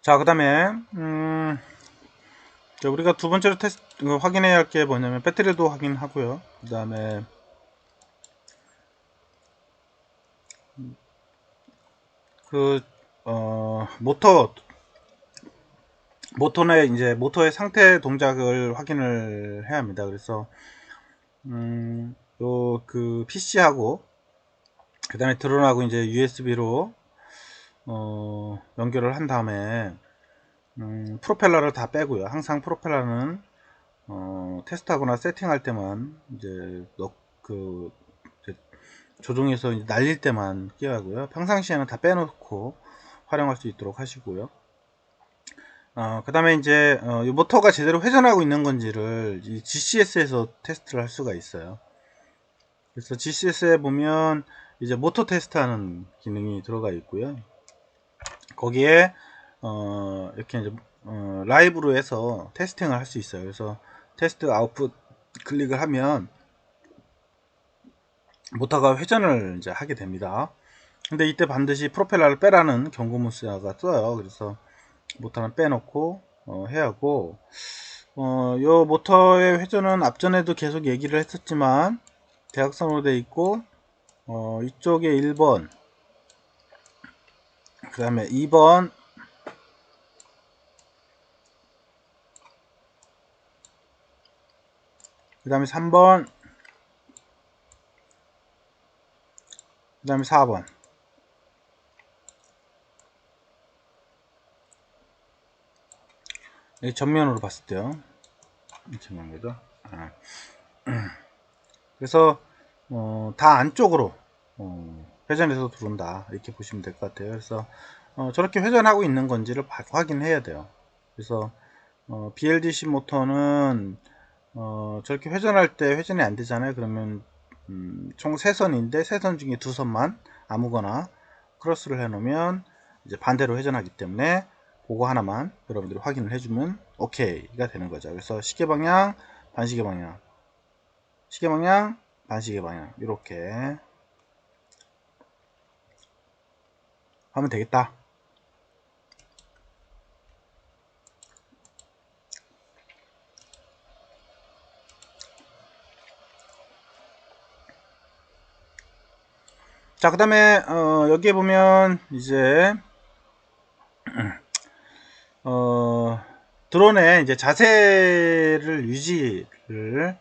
자, 그 다음에 우리가 두 번째로 확인해야 할 게 뭐냐면 배터리도 확인하고요. 그 다음에 모터의 이제 모터의 상태 동작을 확인을 해야 합니다. 그래서 요 그 PC하고 그 다음에 드론하고 이제 USB로 연결을 한 다음에 프로펠러를 다 빼고요. 항상 프로펠러는 테스트하거나 세팅할 때만 이제 조종해서 이제 날릴 때만 끼워야 하고요. 평상시에는 다 빼놓고 활용할 수 있도록 하시고요. 그 다음에 이제 이 모터가 제대로 회전하고 있는 건지를 이 GCS에서 테스트를 할 수가 있어요. 그래서 GCS에 보면 이제 모터 테스트하는 기능이 들어가 있고요. 거기에 이렇게 이제 라이브로 해서 테스팅을 할 수 있어요. 그래서 테스트 아웃풋 클릭을 하면 모터가 회전을 이제 하게 됩니다. 근데 이때 반드시 프로펠러를 빼라는 경고 문자가 떠요. 그래서 모터는 빼놓고 해야 하고, 요 모터의 회전은 앞전에도 계속 얘기를 했었지만 대각선으로 되어 있고, 이쪽에 1번, 그 다음에 2번, 그 다음에 3번, 그 다음에 4번. 전면으로 봤을 때요. 전면이죠. 그래서 다 안쪽으로 회전해서 들어온다 이렇게 보시면 될 것 같아요. 그래서 저렇게 회전하고 있는 건지를 확인해야 돼요. 그래서 BLDC 모터는 저렇게 회전할 때 회전이 안 되잖아요. 그러면 총 3선인데 3선 중에 2선만 아무거나 크로스를 해 놓으면 이제 반대로 회전하기 때문에 그거 하나만 여러분들이 확인을 해주면 오케이가 되는 거죠. 그래서 시계 방향, 반시계 방향, 시계 방향, 반시계 방향 이렇게 하면 되겠다. 자, 그 다음에 여기에 보면 이제 드론의 이제 자세를 유지를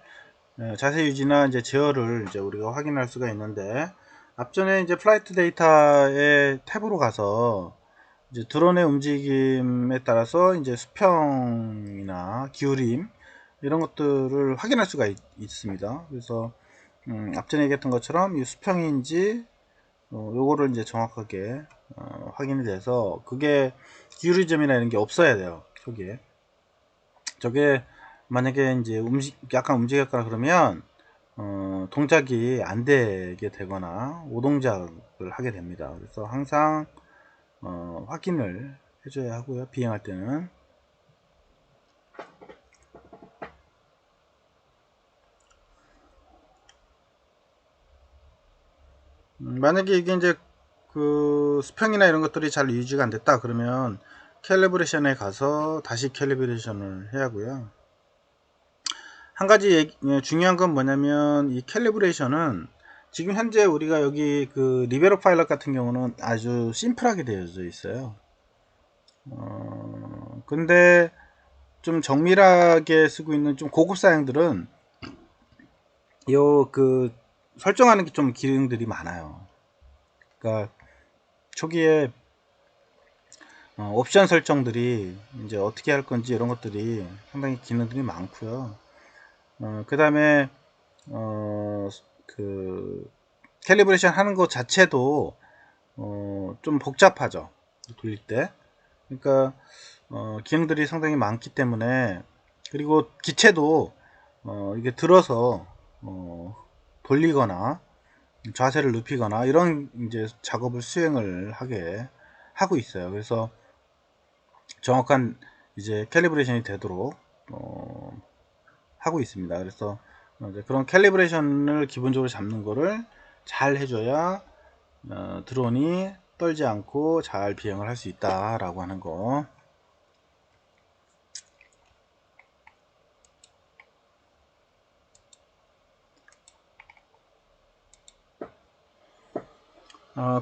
자세 유지나 이제 제어를 이제 우리가 확인할 수가 있는데, 앞전에 이제 플라이트 데이터의 탭으로 가서 이제 드론의 움직임에 따라서 이제 수평이나 기울임 이런 것들을 확인할 수가 있습니다. 그래서 앞전에 얘기했던 것처럼 이 수평인지 요거를 이제 정확하게 확인이 돼서, 그게 기울이점이나 이런 게 없어야 돼요. 초기에. 저게 만약에 이제 약간 움직였거나 그러면 동작이 안 되게 되거나 오동작을 하게 됩니다. 그래서 항상 확인을 해줘야 하고요. 비행할 때는. 만약에 이게 이제 그 수평이나 이런 것들이 잘 유지가 안 됐다 그러면 캘리브레이션에 가서 다시 캘리브레이션을 해야 하고요. 한 가지 중요한 건 뭐냐면, 이 캘리브레이션은 지금 현재 우리가 여기 그 리베로 파일럿 같은 경우는 아주 심플하게 되어져 있어요. 근데 좀 정밀하게 쓰고 있는 좀 고급 사양들은 요 그 설정하는 게 좀 기능들이 많아요. 그러니까 초기에 옵션 설정들이 이제 어떻게 할 건지 이런 것들이 상당히 기능들이 많고요. 그 다음에 그 캘리브레이션 하는 것 자체도 좀 복잡하죠. 돌릴 때. 그러니까 기능들이 상당히 많기 때문에, 그리고 기체도 이게 들어서 돌리거나 자세를 눕히거나 이런 이제 작업을 수행을 하게 하고 있어요. 그래서 정확한 이제 캘리브레이션이 되도록 하고 있습니다. 그래서 이제 그런 캘리브레이션을 기본적으로 잡는 거를 잘 해줘야 드론이 떨지 않고 잘 비행을 할 수 있다라고 하는 거.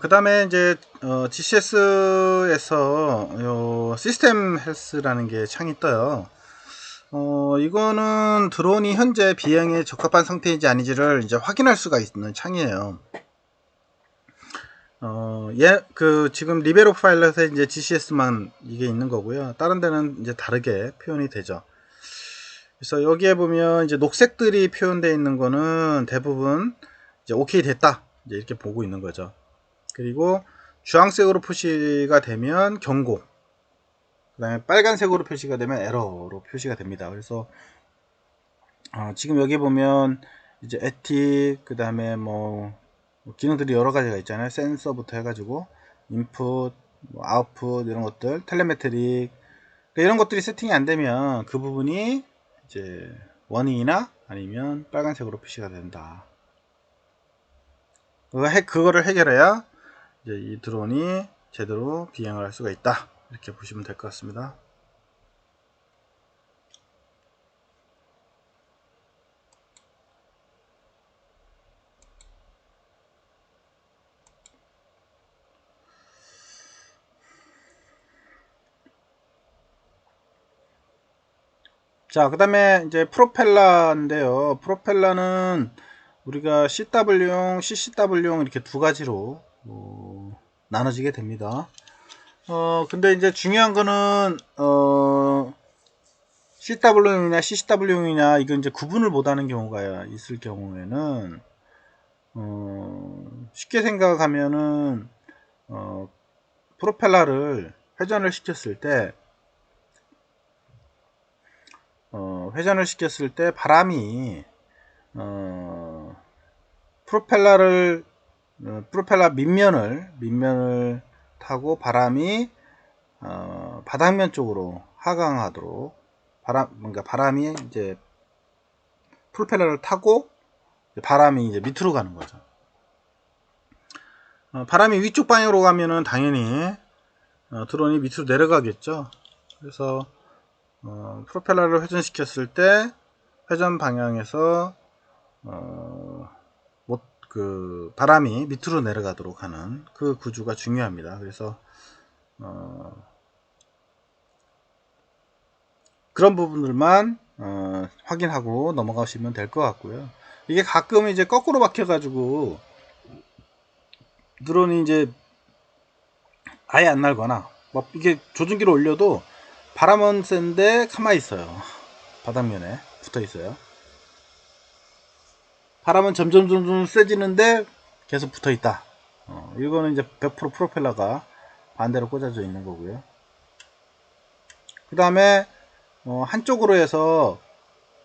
그 다음에 이제 GCS에서 시스템 헬스라는 게 창이 떠요. 이거는 드론이 현재 비행에 적합한 상태인지 아닌지를 이제 확인할 수가 있는 창이에요. 지금 리베로 파일럿에 이제 GCS만 이게 있는 거고요. 다른 데는 이제 다르게 표현이 되죠. 그래서 여기에 보면 이제 녹색들이 표현되어 있는 거는 대부분 이제 오케이 됐다. 이제 이렇게 보고 있는 거죠. 그리고 주황색으로 표시가 되면 경고, 그 다음에 빨간색으로 표시가 되면 에러로 표시가 됩니다. 그래서 지금 여기 보면 이제 에틱, 그 다음에 뭐 기능들이 여러 가지가 있잖아요. 센서부터 해가지고 인풋, 뭐 아웃풋 이런 것들, 텔레메트릭, 그러니까 이런 것들이 세팅이 안 되면 그 부분이 이제 워닝이나 아니면 빨간색으로 표시가 된다. 그거를 해결해야 이제 이 드론이 제대로 비행을 할 수가 있다. 이렇게 보시면 될 것 같습니다. 자, 그 다음에 이제 프로펠러인데요. 프로펠러는 우리가 CW용, CCW용 이렇게 두 가지로 나눠지게 됩니다. 근데 이제 중요한 거는 CW용이냐 CCW용이냐 이건 이제 구분을 못하는 경우가 있을 경우에는 쉽게 생각하면은 프로펠러를 회전을 시켰을 때 바람이 프로펠러 밑면을 타고 바람이 바닥면 쪽으로 하강하도록 그러니까 바람이 이제 프로펠러를 타고 바람이 이제 밑으로 가는 거죠. 바람이 위쪽 방향으로 가면은 당연히 드론이 밑으로 내려가겠죠. 그래서 프로펠러를 회전시켰을 때 회전 방향에서 바람이 밑으로 내려가도록 하는 그 구조가 중요합니다. 그래서 그런 부분들만 확인하고 넘어가시면 될 것 같고요. 이게 가끔 이제 거꾸로 박혀 가지고 드론이 이제 아예 안 날거나 뭐 이게 조준기를 올려도 바람은 센데 가만히 있어요. 바닥면에 붙어 있어요. 바람은 점점 세지는데 계속 붙어 있다. 이거는 이제 100% 프로펠러가 반대로 꽂아져 있는 거고요. 그 다음에 한쪽으로 해서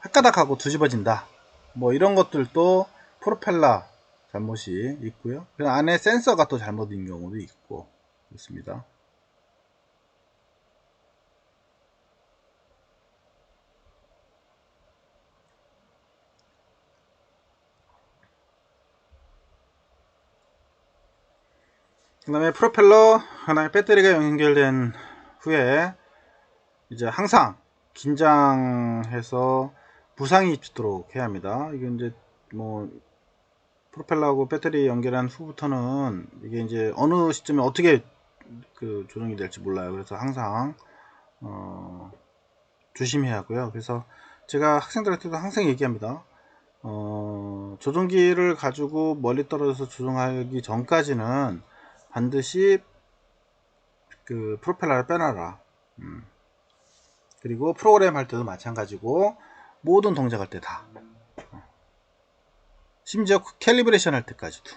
헷가닥하고 뒤집어진다. 뭐 이런 것들도 프로펠러 잘못이 있고요. 그 안에 센서가 또 잘못인 경우도 있고 있습니다. 그 다음에 프로펠러 하나의 배터리가 연결된 후에 이제 항상 긴장해서 부상이 있도록 해야 합니다. 이게 이제 뭐 프로펠러하고 배터리 연결한 후부터는 이게 이제 어느 시점에 어떻게 조정이 될지 몰라요. 그래서 항상 조심해야 하고요. 그래서 제가 학생들한테도 항상 얘기합니다. 조종기를 가지고 멀리 떨어져서 조종하기 전까지는 반드시 그 프로펠러를 빼놔라. 그리고 프로그램 할 때도 마찬가지고 모든 동작할 때 다, 심지어 캘리브레이션 할 때까지도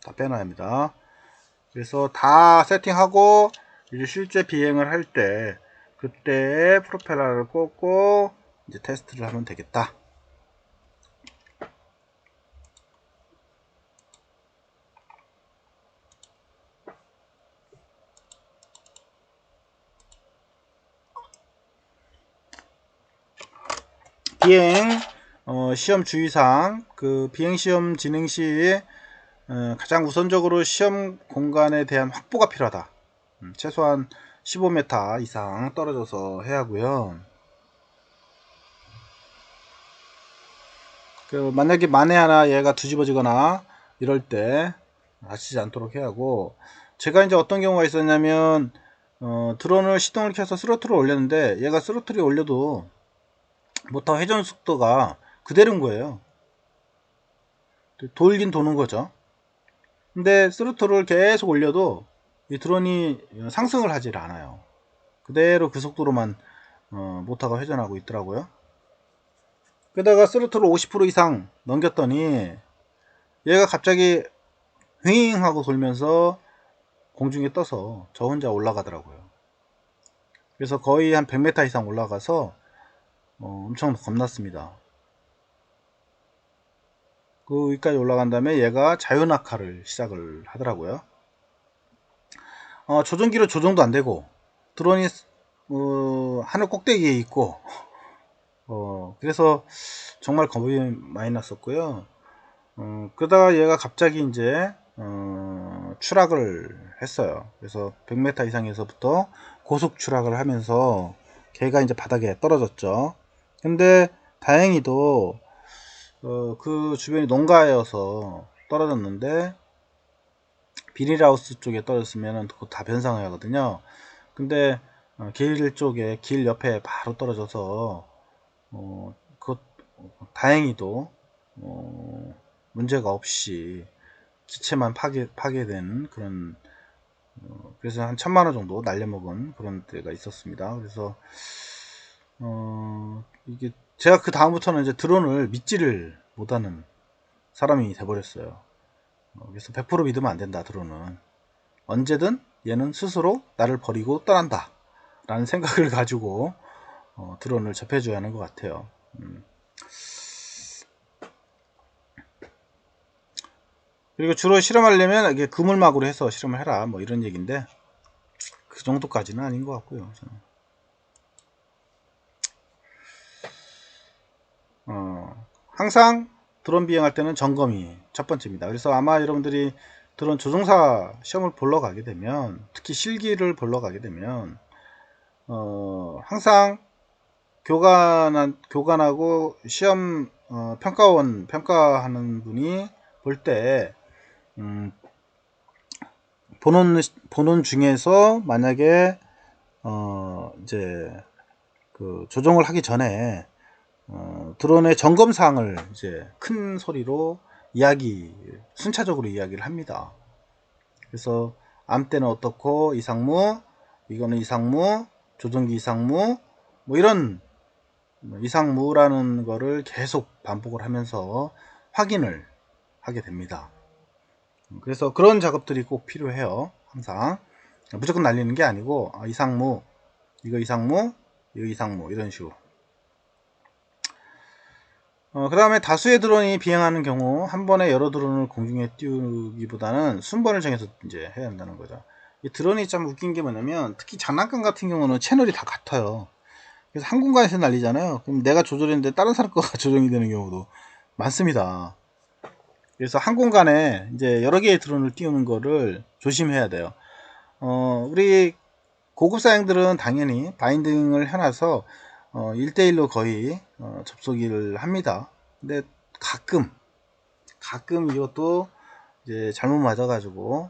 다 빼놔야 합니다. 그래서 다 세팅하고 이제 실제 비행을 할 때 그때 프로펠러를 꽂고 이제 테스트를 하면 되겠다. 비행 시험 주의사항, 그 비행 시험 진행 시 가장 우선적으로 시험 공간에 대한 확보가 필요하다. 최소한 15m 이상 떨어져서 해야 하고요. 만약에 만에 하나 얘가 뒤집어지거나 이럴 때 다치지 않도록 해야 하고, 제가 이제 어떤 경우가 있었냐면 드론을 시동을 켜서 스로틀을 올렸는데 얘가 스로틀이 올려도 모터 회전 속도가 그대로인 거예요. 돌긴 도는 거죠. 근데 스로틀을 계속 올려도 이 드론이 상승을 하질 않아요. 그대로 그 속도로만 모터가 회전하고 있더라고요. 게다가 스로틀을 50% 이상 넘겼더니 얘가 갑자기 윙 하고 돌면서 공중에 떠서 저 혼자 올라가더라고요. 그래서 거의 한 100m 이상 올라가서 엄청 겁났습니다. 그 위까지 올라간 다음에 얘가 자유낙하를 시작을 하더라고요. 조종기로 조종도 안되고 드론이 하늘 꼭대기에 있고 그래서 정말 겁이 많이 났었고요. 그러다가 얘가 갑자기 이제 추락을 했어요. 그래서 100m 이상에서부터 고속 추락을 하면서 걔가 이제 바닥에 떨어졌죠. 근데 다행히도 그 주변이 농가여서 떨어졌는데 비닐하우스 쪽에 떨어졌으면 그거 다 변상을 하거든요. 근데 길 쪽에 길 옆에 바로 떨어져서 그 다행히도 문제가 없이 기체만 파괴된 그런 그래서 한 1000만원 정도 날려먹은 그런 때가 있었습니다. 그래서 이게 제가 그 다음부터는 이제 드론을 믿지를 못하는 사람이 돼버렸어요. 그래서 100% 믿으면 안 된다. 드론은 언제든 얘는 스스로 나를 버리고 떠난다 라는 생각을 가지고 드론을 접해줘야 하는 것 같아요. 그리고 주로 실험하려면 이게 그물막으로 해서 실험을 해라 뭐 이런 얘기인데 그 정도까지는 아닌 것 같고요. 항상 드론 비행할 때는 점검이 첫 번째입니다. 그래서 아마 여러분들이 드론 조종사 시험을 보러 가게 되면 특히 실기를 보러 가게 되면 항상 교관하고 시험 평가원 평가하는 분이 볼 때 보는 중에서 만약에 이제 그 조종을 하기 전에 드론의 점검 사항을 이제 큰 소리로 순차적으로 이야기를 합니다. 그래서 암대는 어떻고 이상무, 이거는 이상무, 조종기 이상무, 뭐 이런 이상무라는 거를 계속 반복을 하면서 확인을 하게 됩니다. 그래서 그런 작업들이 꼭 필요해요. 항상 무조건 날리는 게 아니고 이상무, 이거 이상무, 이거 이상무 이런 식으로. 그 다음에 다수의 드론이 비행하는 경우 한 번에 여러 드론을 공중에 띄우기보다는 순번을 정해서 이제 해야 한다는 거죠. 이 드론이 참 웃긴 게 뭐냐면 특히 장난감 같은 경우는 채널이 다 같아요. 그래서 한 공간에서 날리잖아요. 그럼 내가 조절했는데 다른 사람 거가 조정이 되는 경우도 많습니다. 그래서 한 공간에 이제 여러 개의 드론을 띄우는 거를 조심해야 돼요. 우리 고급 사양들은 당연히 바인딩을 해놔서 1대1로 거의 접속을 합니다. 근데 가끔 이것도 이제 잘못 맞아가지고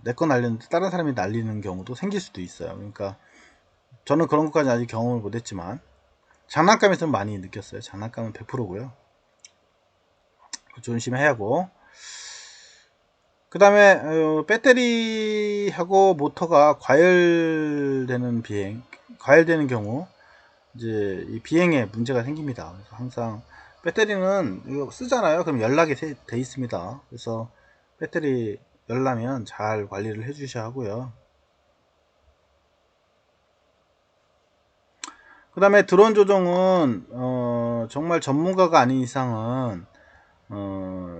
내 거 날렸는데 다른 사람이 날리는 경우도 생길 수도 있어요. 그러니까 저는 그런 것까지 아직 경험을 못했지만 장난감에서는 많이 느꼈어요. 장난감은 100%고요. 조심해야 하고, 그 다음에 배터리하고 모터가 과열되는 경우 이제 이 비행에 문제가 생깁니다. 그래서 항상 배터리는 이거 쓰잖아요. 그럼 연락이 돼 있습니다. 그래서 배터리 열나면 잘 관리를 해 주셔야 하고요. 그 다음에 드론 조종은 정말 전문가가 아닌 이상은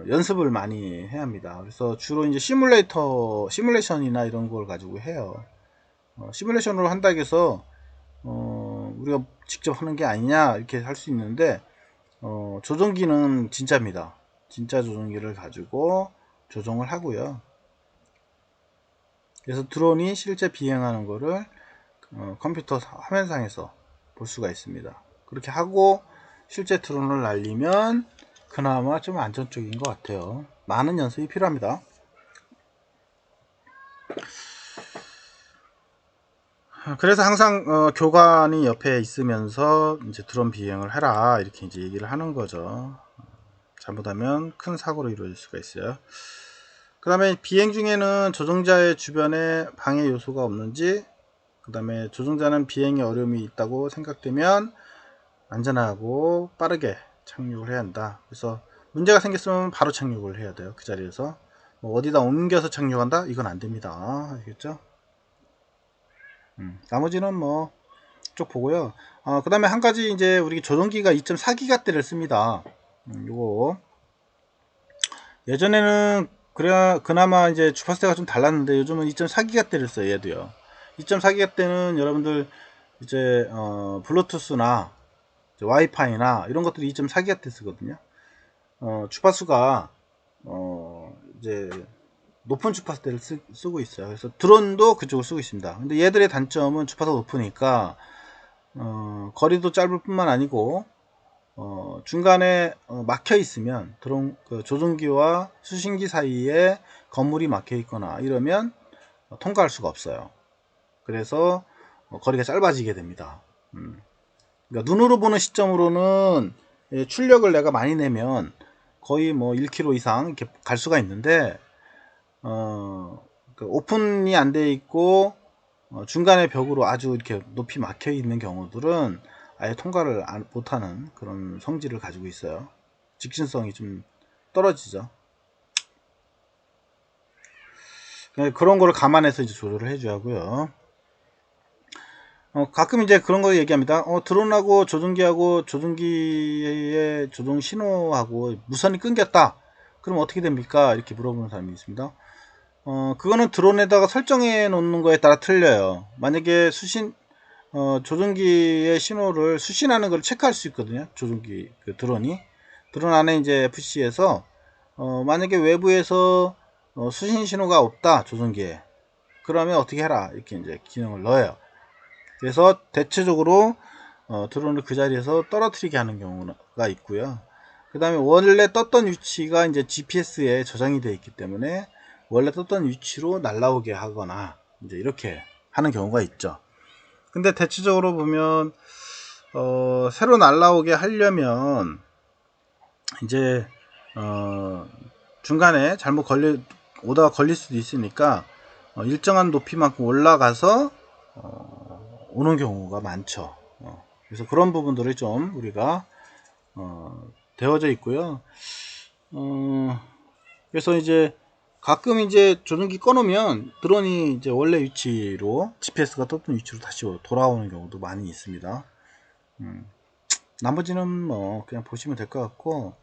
연습을 많이 해야 합니다. 그래서 주로 이제 시뮬레이션이나 이런 걸 가지고 해요. 시뮬레이션으로 한다 해서 우리가 직접 하는 게 아니냐 이렇게 할 수 있는데 조종기는 진짜입니다. 진짜 조종기를 가지고 조종을 하고요. 그래서 드론이 실제 비행하는 거를 컴퓨터 화면상에서 볼 수가 있습니다. 그렇게 하고 실제 드론을 날리면 그나마 좀 안전적인 것 같아요. 많은 연습이 필요합니다. 그래서 항상 교관이 옆에 있으면서 이제 드론 비행을 해라 이렇게 이제 얘기를 하는 거죠. 잘못하면 큰 사고로 이루어질 수가 있어요. 그 다음에 비행 중에는 조종자의 주변에 방해 요소가 없는지, 그 다음에 조종자는 비행에 어려움이 있다고 생각되면 안전하고 빠르게 착륙을 해야 한다. 그래서 문제가 생겼으면 바로 착륙을 해야 돼요. 그 자리에서 뭐 어디다 옮겨서 착륙한다? 이건 안 됩니다. 알겠죠? 나머지는 뭐 쭉 보고요. 그 다음에 한 가지 이제 우리 조종기가 2.4기가대를 씁니다. 요거 예전에는 그래야 그나마 이제 주파수대가 좀 달랐는데 요즘은 2.4기가대를 써요. 얘도요. 2.4기가대는 여러분들 이제 블루투스나 이제 와이파이나 이런 것들이 2.4기가대 쓰거든요. 주파수가 이제 높은 주파수대를 쓰고 있어요. 그래서 드론도 그쪽을 쓰고 있습니다. 근데 얘들의 단점은 주파수가 높으니까 거리도 짧을 뿐만 아니고 중간에 막혀 있으면 드론 조종기와 수신기 사이에 건물이 막혀 있거나 이러면 통과할 수가 없어요. 그래서 거리가 짧아지게 됩니다. 그러니까 눈으로 보는 시점으로는 출력을 내가 많이 내면 거의 뭐 1km 이상 이렇게 갈 수가 있는데 오픈이 안 돼 있고 중간에 벽으로 아주 이렇게 높이 막혀 있는 경우들은 아예 통과를 못하는 그런 성질을 가지고 있어요. 직진성이 좀 떨어지죠. 그런 거를 감안해서 이제 조절을 해줘야 하고요. 가끔 이제 그런 거 얘기합니다. 드론하고 조종기하고 조종기의 조종 신호하고 무선이 끊겼다. 그럼 어떻게 됩니까? 이렇게 물어보는 사람이 있습니다. 그거는 드론에다가 설정해 놓는 거에 따라 틀려요. 만약에 조종기의 신호를 수신하는 걸 체크할 수 있거든요. 조종기, 드론 안에 이제 FC에서, 만약에 외부에서 수신 신호가 없다, 조종기에. 그러면 어떻게 해라. 이렇게 이제 기능을 넣어요. 그래서 대체적으로, 드론을 그 자리에서 떨어뜨리게 하는 경우가 있고요. 그 다음에 원래 떴던 위치가 이제 GPS에 저장이 되어 있기 때문에 원래 떴던 위치로 날아오게 하거나 이제 이렇게 하는 경우가 있죠. 근데 대체적으로 보면 새로 날아오게 하려면 이제 중간에 잘못 오다가 걸릴 수도 있으니까 일정한 높이만큼 올라가서 오는 경우가 많죠. 그래서 그런 부분들을 좀 우리가 되어져 있고요. 그래서 이제 가끔 이제 조종기 꺼놓으면 드론이 이제 원래 위치로 GPS가 떴던 위치로 다시 돌아오는 경우도 많이 있습니다. 나머지는 뭐 그냥 보시면 될 것 같고,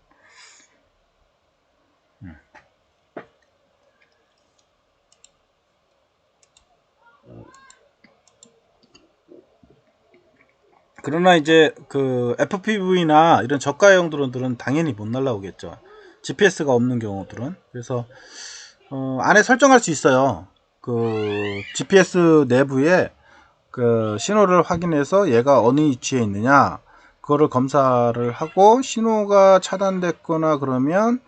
그러나 이제 그 FPV나 이런 저가형 드론들은 당연히 못 날라오겠죠. GPS가 없는 경우들은. 그래서 안에 설정할 수 있어요. 그 GPS 내부에 그 신호를 확인해서 얘가 어느 위치에 있느냐 그거를 검사를 하고 신호가 차단됐거나 그러면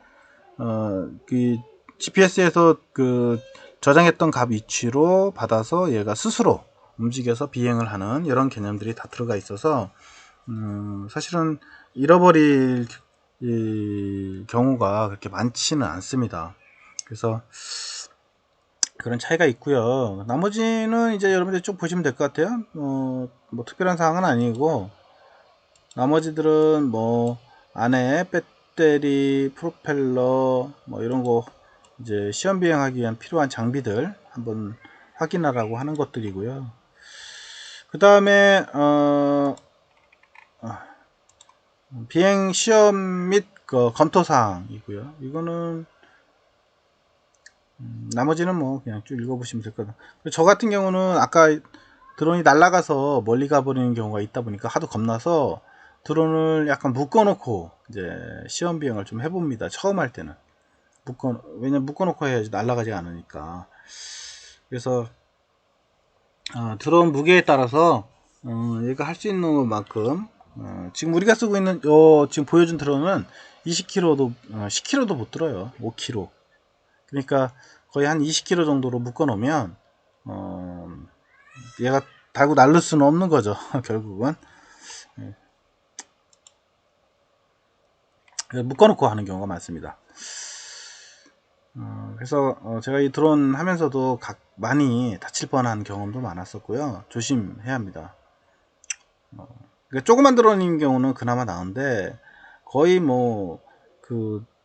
그 GPS에서 그 저장했던 값 위치로 받아서 얘가 스스로 움직여서 비행을 하는 이런 개념들이 다 들어가 있어서 사실은 잃어버릴 경우가 그렇게 많지는 않습니다. 그래서 그런 차이가 있고요. 나머지는 이제 여러분들이 쭉 보시면 될 것 같아요. 뭐 특별한 사항은 아니고 나머지들은 뭐 안에 배터리, 프로펠러 뭐 이런 거 이제 시험 비행하기 위한 필요한 장비들 한번 확인하라고 하는 것들이고요. 그 다음에 비행 시험 및 그 검토 사항이고요. 이거는 나머지는 뭐 그냥 쭉 읽어보시면 될 거다. 저 같은 경우는 아까 드론이 날아가서 멀리 가버리는 경우가 있다 보니까 하도 겁나서 드론을 약간 묶어놓고 이제 시험 비행을 좀 해봅니다. 처음 할 때는 왜냐면 묶어놓고 해야지 날아가지 않으니까. 그래서 드론 무게에 따라서 얘가 할 수 있는 만큼 지금 우리가 쓰고 있는 지금 보여준 드론은 20kg도 10kg도 못 들어요. 5kg. 그러니까 거의 한 20kg 정도로 묶어 놓으면 얘가 달고 날릴 수는 없는 거죠. 결국은 묶어놓고 하는 경우가 많습니다. 그래서 제가 이 드론 하면서도 많이 다칠 뻔한 경험도 많았었고요. 조심해야 합니다. 그러니까 조그만 드론인 경우는 그나마 나은데 거의 뭐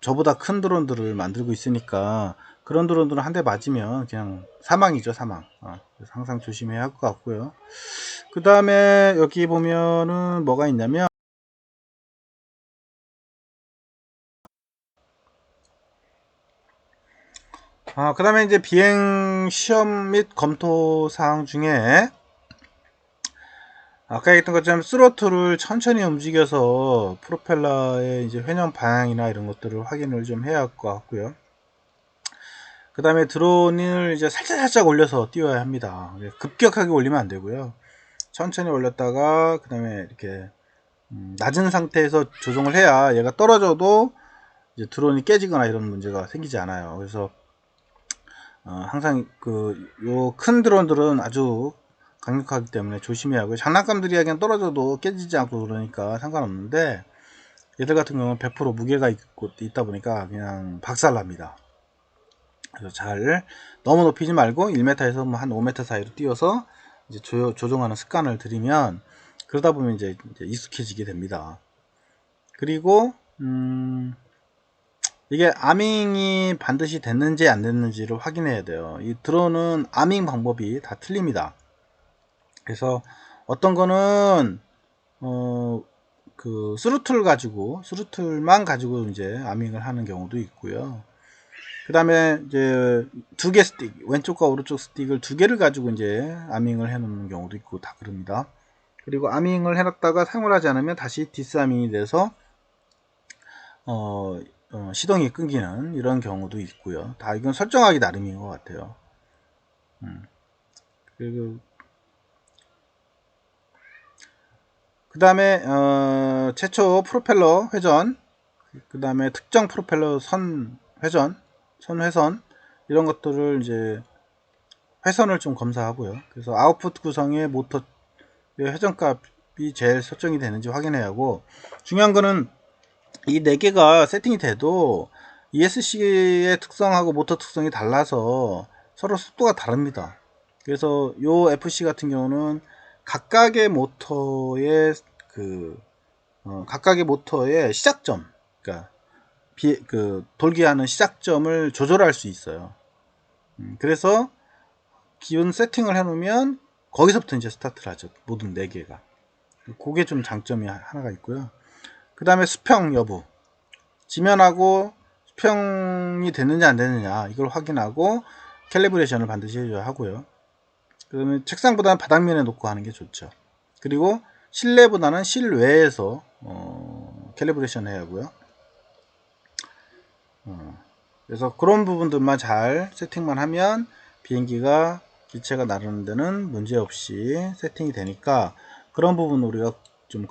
저보다 큰 드론들을 만들고 있으니까 그런 드론들은 한 대 맞으면 그냥 사망이죠, 사망. 그래서 항상 조심해야 할 것 같고요. 그 다음에 여기 보면은 뭐가 있냐면 그 다음에 이제 비행 시험 및 검토 사항 중에 아까 얘기했던 것처럼 스로틀을 천천히 움직여서 프로펠러의 이제 회전 방향이나 이런 것들을 확인을 좀 해야 할 것 같고요. 그 다음에 드론을 이제 살짝 올려서 띄워야 합니다. 급격하게 올리면 안 되고요. 천천히 올렸다가 그 다음에 이렇게 낮은 상태에서 조정을 해야 얘가 떨어져도 이제 드론이 깨지거나 이런 문제가 생기지 않아요. 그래서 항상 요 큰 드론들은 아주 강력하기 때문에 조심해야 하고요. 장난감들이 그냥 떨어져도 깨지지 않고 그러니까 상관없는데 얘들 같은 경우는 100% 무게가 있다 보니까 그냥 박살납니다. 그래서 너무 높이지 말고 1m에서 뭐 한 5m 사이로 띄워서 이제 조종하는 습관을 들이면 그러다 보면 이제 익숙해지게 됩니다. 그리고 이게 아밍이 반드시 됐는지 안 됐는지를 확인해야 돼요. 이 드론은 아밍 방법이 다 틀립니다. 그래서 어떤 거는 스루틀만 가지고 이제 아밍을 하는 경우도 있고요. 그 다음에 이제 두 개 스틱, 왼쪽과 오른쪽 스틱을 두 개를 가지고 이제 아밍을 해 놓는 경우도 있고 다 그럽니다. 그리고 아밍을 해 놨다가 사용을 하지 않으면 다시 디스아밍이 돼서 시동이 끊기는 이런 경우도 있고요. 다 이건 설정하기 나름인 것 같아요. 그리고 그 다음에 최초 프로펠러 회전, 그 다음에 특정 프로펠러 선 회선 이런 것들을 이제 회선을 좀 검사하고요. 그래서 아웃풋 구성의 모터 회전값이 제일 설정이 되는지 확인해야 하고, 중요한 거는 이 4개가 세팅이 돼도 ESC의 특성하고 모터 특성이 달라서 서로 속도가 다릅니다. 그래서 요 FC 같은 경우는 각각의 모터의 각각의 모터의 시작점, 그러니까 돌게 하는 시작점을 조절할 수 있어요. 그래서 기본 세팅을 해 놓으면 거기서부터 이제 스타트를 하죠. 모든 4개가. 그게 좀 장점이 하나가 있고요. 그 다음에 수평 여부, 지면하고 수평이 됐느냐 안 됐느냐 이걸 확인하고 캘리브레이션을 반드시 해줘야 하고요. 그러면 책상보다는 바닥면에 놓고 하는 게 좋죠. 그리고 실내보다는 실외에서 캘리브레이션 해야 하고요. 그래서 그런 부분들만 잘 세팅만 하면 비행기가 기체가 나르는 데는 문제없이 세팅이 되니까 그런 부분 우리가 좀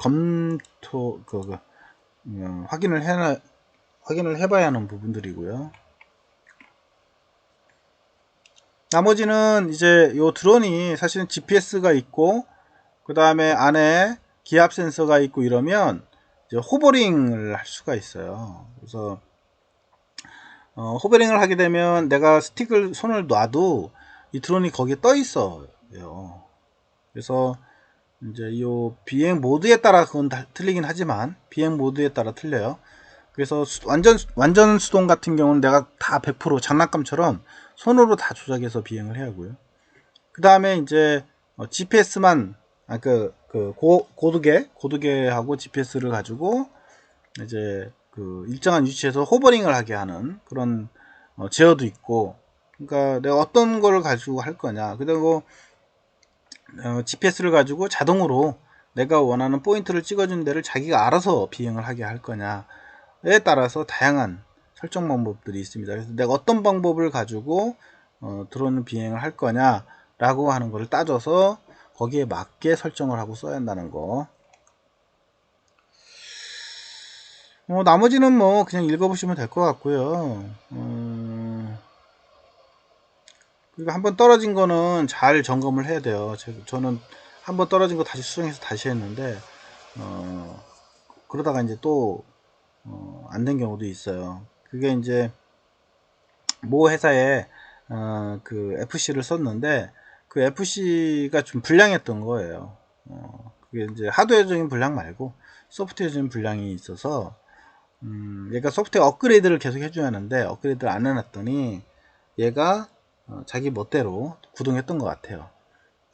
확인을 해봐야 하는 부분들이고요. 나머지는 이제 요 드론이 사실은 GPS가 있고 그 다음에 안에 기압 센서가 있고 이러면 이제 호버링을 할 수가 있어요. 그래서 호버링을 하게 되면 내가 손을 놔도 이 드론이 거기에 떠 있어요. 그래서 이제 이 비행 모드에 따라 그건 다 틀리긴 하지만 비행 모드에 따라 틀려요. 그래서 완전 수동 같은 경우는 내가 다 100% 장난감처럼 손으로 다 조작해서 비행을 해야 하고요. 그 다음에 이제 GPS만 고두개하고 GPS를 가지고 이제 일정한 위치에서 호버링을 하게 하는 그런 제어도 있고, 그러니까 내가 어떤 걸 가지고 할 거냐, 그리고 GPS를 가지고 자동으로 내가 원하는 포인트를 찍어준 데를 자기가 알아서 비행을 하게 할 거냐에 따라서 다양한 설정 방법들이 있습니다. 그래서 내가 어떤 방법을 가지고 드론 비행을 할 거냐 라고 하는 것을 따져서 거기에 맞게 설정을 하고 써야 한다는 거. 나머지는 뭐 그냥 읽어보시면 될 것 같고요. 그리고 한번 떨어진 거는 잘 점검을 해야 돼요. 저는 한번 떨어진 거 다시 수정해서 다시 했는데 그러다가 이제 또 안 된 경우도 있어요. 그게 이제 모 회사에 그 FC를 썼는데 그 FC가 좀 불량했던 거예요. 그게 이제 하드웨어적인 불량 말고 소프트웨어적인 불량이 있어서 얘가 소프트웨어 업그레이드를 계속 해줘야 하는데 업그레이드를 안 해놨더니 얘가 자기 멋대로 구동했던 것 같아요.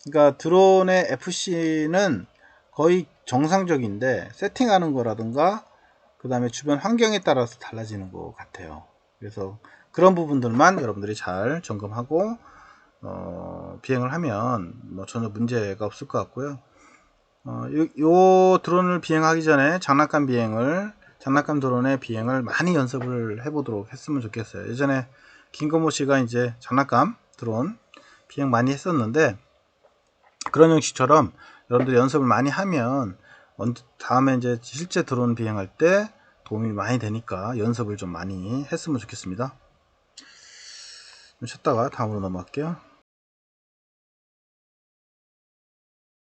그러니까 드론의 FC는 거의 정상적인데 세팅하는 거라든가 그 다음에 주변 환경에 따라서 달라지는 것 같아요. 그래서 그런 부분들만 여러분들이 잘 점검하고 비행을 하면 뭐 전혀 문제가 없을 것 같고요. 요 드론을 비행하기 전에 장난감 드론의 비행을 많이 연습을 해보도록 했으면 좋겠어요. 예전에 김건모 씨가 이제 장난감 드론 비행 많이 했었는데 그런 형식처럼 여러분들이 연습을 많이 하면 다음에 이제 실제 드론 비행할 때 도움이 많이 되니까 연습을 좀 많이 했으면 좋겠습니다. 좀 쉬었다가 다음으로 넘어갈게요.